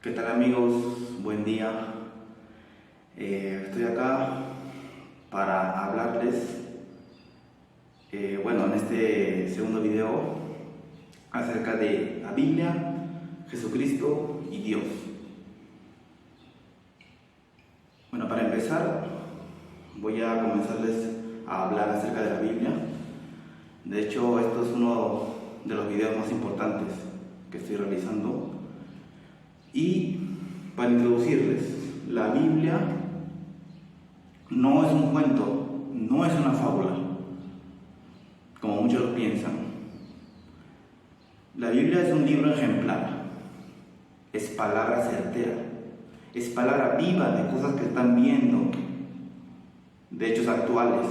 ¿Qué tal amigos? Buen día. Estoy acá para hablarles, en este segundo video acerca de la Biblia, Jesucristo y Dios. Bueno, para empezar voy a comenzarles a hablar acerca de la Biblia. De hecho, esto es uno de los videos más importantes que estoy realizando. Y para introducirles, la Biblia no es un cuento, no es una fábula, como muchos lo piensan. La Biblia es un libro ejemplar, es palabra certera, es palabra viva de cosas que están viendo, de hechos actuales,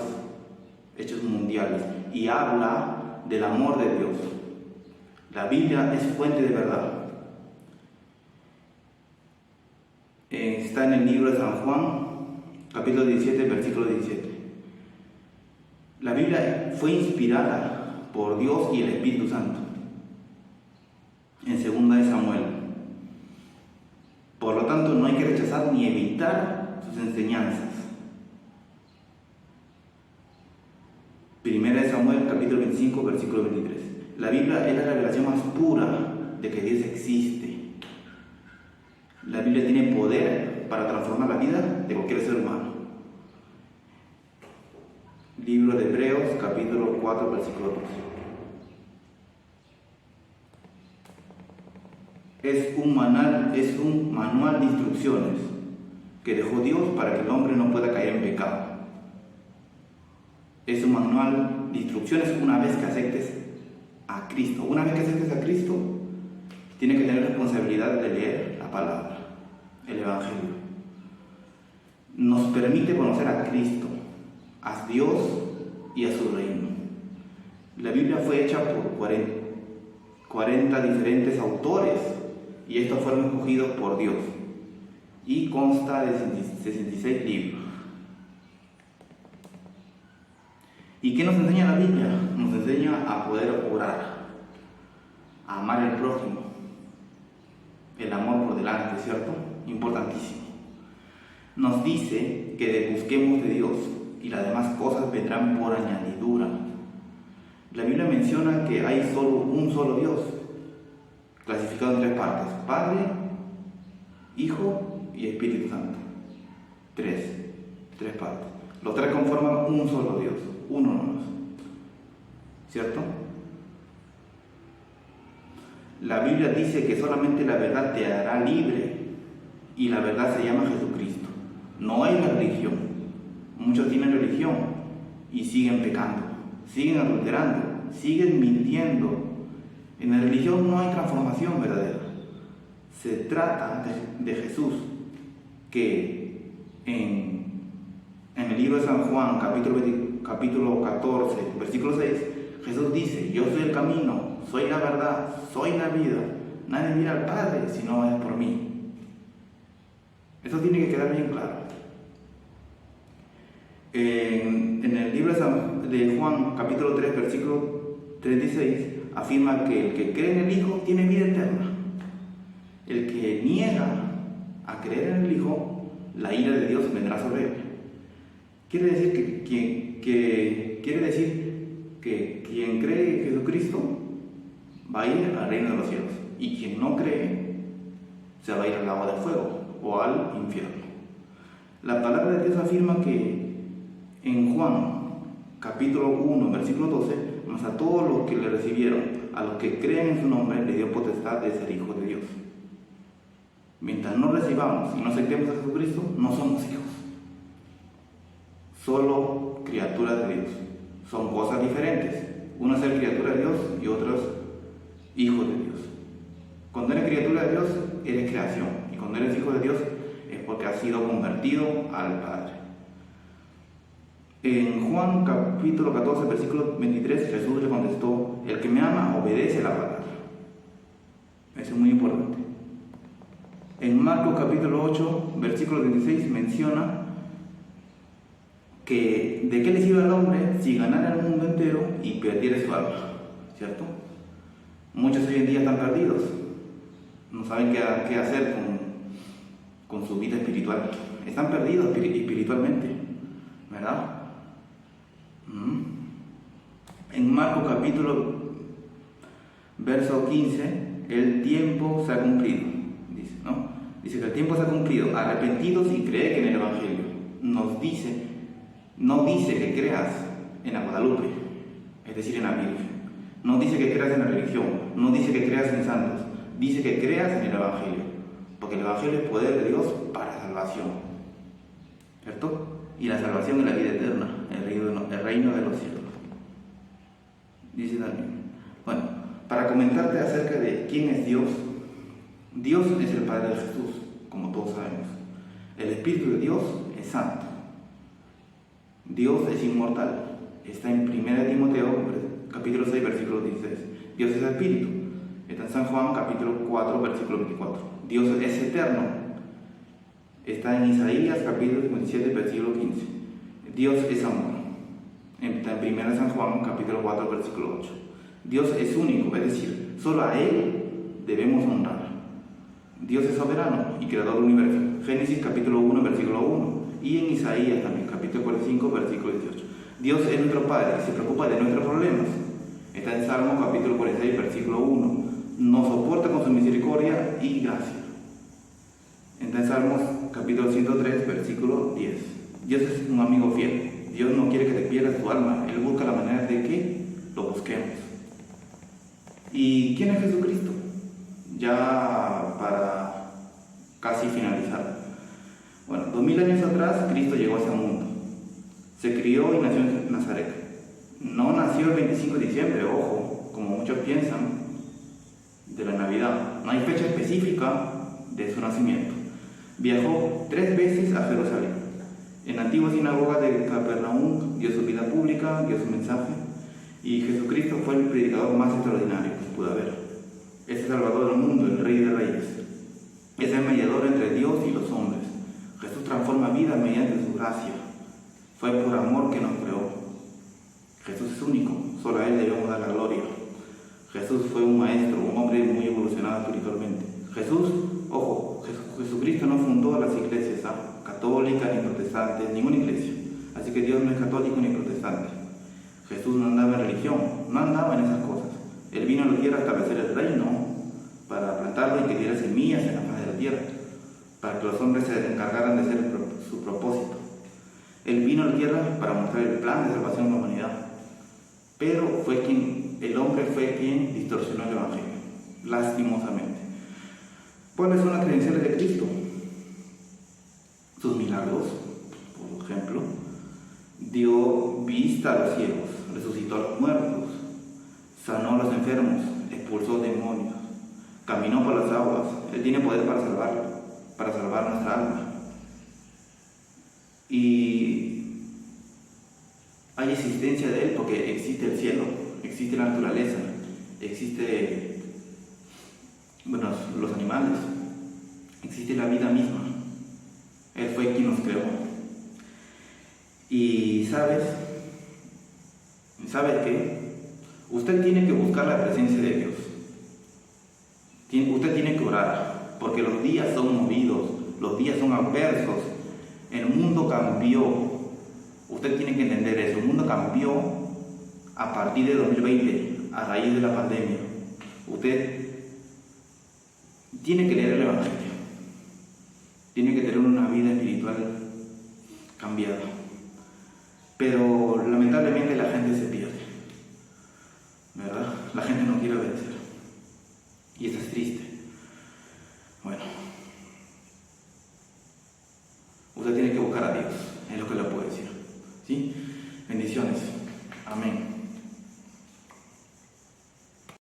hechos mundiales, y habla del amor de Dios. La Biblia es fuente de verdad. Está en el libro de San Juan, capítulo 17, versículo 17. La Biblia fue inspirada por Dios y el Espíritu Santo. En 2 de Samuel. Por lo tanto, no hay que rechazar ni evitar sus enseñanzas. 1 de Samuel, capítulo 25, versículo 23. La Biblia es la revelación más pura de que Dios existe. La Biblia tiene poder para transformar la vida de cualquier ser humano. Libro de Hebreos, capítulo 4, versículo 12. Es un manual de instrucciones que dejó Dios para que el hombre no pueda caer en pecado. Es un manual de instrucciones una vez que aceptes a Cristo. Una vez que aceptes a Cristo, tienes que tener responsabilidad de leer la palabra, el Evangelio. Nos permite conocer a Cristo, a Dios y a su reino. La Biblia fue hecha por 40 diferentes autores y estos fueron escogidos por Dios y consta de 66 libros. ¿Y qué nos enseña la Biblia? Nos enseña a poder orar, a amar al prójimo, el amor por delante, ¿cierto? Importantísimo. Nos dice que busquemos de Dios y las demás cosas vendrán por añadidura. La Biblia menciona que hay un solo Dios, clasificado en 3 partes: Padre, Hijo y Espíritu Santo. Tres partes. Los 3 conforman un solo Dios, uno nomás, ¿cierto? La Biblia dice que solamente la verdad te hará libre y la verdad se llama Jesucristo. No hay religión. Muchos tienen religión y siguen pecando, siguen adulterando, siguen mintiendo. En la religión no hay transformación verdadera. Se trata de Jesús, que en el libro de San Juan, capítulo 14, versículo 6, Jesús dice: yo soy el camino, soy la verdad, soy la vida. Nadie mira al Padre si no es por mí. Eso tiene que quedar bien claro. En el libro de Juan, capítulo 3, versículo 36, afirma que el que cree en el Hijo tiene vida eterna. El que niega a creer en el Hijo, la ira de Dios vendrá sobre él. Quiere decir que quien cree en Jesucristo va a ir al reino de los cielos, y quien no cree se va a ir al lago de fuego o al infierno. La palabra de Dios afirma que en Juan capítulo 1 versículo 12, mas a todos los que le recibieron, a los que creen en su nombre, le dio potestad de ser hijos de Dios. Mientras no recibamos y no aceptemos a Jesucristo, no somos hijos, solo criaturas de Dios. Son cosas diferentes. Uno es ser criatura de Dios y otro es hijo de Dios. Cuando eres criatura de Dios, eres creación, y cuando eres hijo de Dios es porque has sido convertido al Padre. En Juan capítulo 14, versículo 23, Jesús le contestó: el que me ama obedece la palabra. Eso es muy importante. En Marcos capítulo 8, versículo 26, menciona que de qué le sirve al hombre si ganara el mundo entero y perdiera su alma, ¿cierto? Muchos hoy en día están perdidos, no saben qué hacer con su vida espiritual. Están perdidos espiritualmente, ¿verdad? En Marcos capítulo verso 15, el tiempo se ha cumplido, dice, ¿no? Dice que el tiempo se ha cumplido, arrepentidos y creed en el Evangelio. No dice que creas en la Guadalupe, es decir, en la Virgen. No dice que creas en la religión, no dice que creas en santos, dice que creas en el Evangelio, porque el Evangelio es poder de Dios para salvación, ¿cierto? Y la salvación es la vida eterna, el reino de los cielos. Dice también, bueno, para comentarte acerca de quién es Dios, Dios es el Padre de Jesús, como todos sabemos. El Espíritu de Dios es santo. Dios es inmortal. Está en 1 Timoteo, capítulo 6, versículo 16. Dios es Espíritu. Está en San Juan, capítulo 4, versículo 24. Dios es eterno. Está en Isaías, capítulo 57, versículo 15. Dios es amor. Está en 1 San Juan, capítulo 4, versículo 8. Dios es único, es decir, solo a Él debemos honrar. Dios es soberano y creador del universo. Génesis capítulo 1, versículo 1. Y en Isaías también, capítulo 45, versículo 18. Dios es nuestro Padre y se preocupa de nuestros problemas. Está en Salmo capítulo 46, versículo 1. Nos soporta con su misericordia y gracia. Está en Salmos capítulo 103, versículo 10. Dios es un amigo fiel. Dios no quiere que te pierdas tu alma. Él busca la manera de que lo busquemos. ¿Y quién es Jesucristo? Ya para casi finalizar. Bueno, 2000 años atrás Cristo llegó a este mundo. Se crió y nació en Nazaret. No nació el 25 de diciembre, ojo, como muchos piensan, de la Navidad. No hay fecha específica de su nacimiento. Viajó 3 veces a Jerusalén. En la antigua sinagoga de Capernaum dio su vida pública, dio su mensaje. Y Jesucristo fue el predicador más extraordinario que pudo haber. Es el Salvador del mundo, el Rey de Reyes. Es el mediador entre Dios y los hombres. Jesús transforma vidas mediante su gracia. Fue por amor que nos creó. Jesús es único, solo a Él debemos dar la gloria. Jesús fue un maestro, un hombre muy evolucionado espiritualmente. Jesucristo no fundó las iglesias católicas ni protestantes, ninguna iglesia. Así que Dios no es católico ni protestante. Jesús no andaba en religión, no andaba en esas cosas. Él vino a la tierra a establecer el reino, para plantarlo y que diera semillas en la faz de la tierra, para que los hombres se encargaran de hacer su propósito. Él vino a la tierra para mostrar el plan de salvación de la humanidad, pero el hombre fue quien distorsionó el Evangelio, lastimosamente. ¿Cuáles son las credenciales de Cristo? Sus milagros, por ejemplo. Dio vista a los ciegos, resucitó a los muertos, sanó a los enfermos, expulsó demonios, caminó por las aguas. Él tiene poder para salvar nuestra alma. Y hay existencia de Él porque existe el cielo, existe la naturaleza, existe los animales, existe la vida misma. Él fue quien nos creó. Y ¿sabes qué? Usted tiene que buscar la presencia de Dios. Usted tiene que orar, porque los días son movidos, los días son adversos. El mundo cambió. Usted tiene que entender eso. El mundo cambió a partir de 2020, a raíz de la pandemia. Usted tiene que leer el Evangelio. Tiene que tener una vida espiritual cambiada. Pero lamentablemente la gente se pierde, ¿verdad? La gente no quiere obedecer. Y eso es triste. Bueno, usted tiene que buscar a Dios, es lo que le puedo decir. ¿Sí? Bendiciones. Amén.